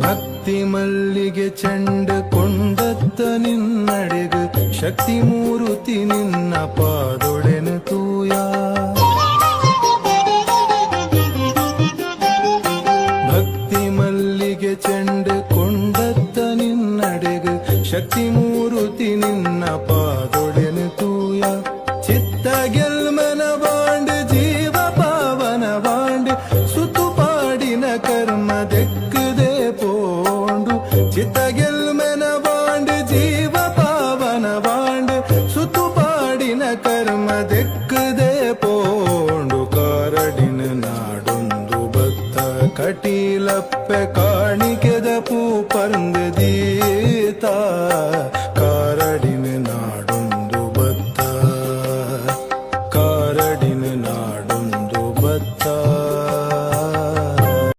ಭಕ್ತಿ ಮಲ್ಲಿಗೆ ಚೆಂಡ ಕೊಂಡತ್ತ ನಿನ್ನಡೆಗ ಶಕ್ತಿ ಮೂರುತಿ ನಿನ್ನ ಪಾದೊಡೆನ ತೂಯ ಭಕ್ತಿ ಮಲ್ಲಿಗೆ ಚೆಂಡ ಕೊಂಡತ್ತ ನಿನ್ನಡೆಗ ಶಕ್ತಿ ಮೂರುತಿ ನಿನ್ನ ಪಾದೊಡೆನ ತೂಯ ಚಿತ್ತ ಗೆಲ್ಮನ ಬಾಂಡ ಜೀವ ಪಾವನ ಬಾಂಡ ಸುತು ಪಾಡಿನ ಕರ್ಮ ದೆಕ್ಕದೆ ಪೋಂಡು ಚಿತ್ತ ಗೆಲ್ಮನ ಬಾಂಡ ಜೀವ ಪಾವನ ಬಾಂಡ ಸುತು ಪಾಡಿನ ಕರ್ಮ ದೆಕ್ಕದೆ ಪೋಂಡು ಕಾರಡಿನ ನಾಡೊಂದು ಭತ್ತ ಕಟೀಲಪ್ಪೆ ಕಾಣಿಕೆದ ಪೂ ಪರಂದ ದೀತ ಕಾರಡಿನ ನಾಡು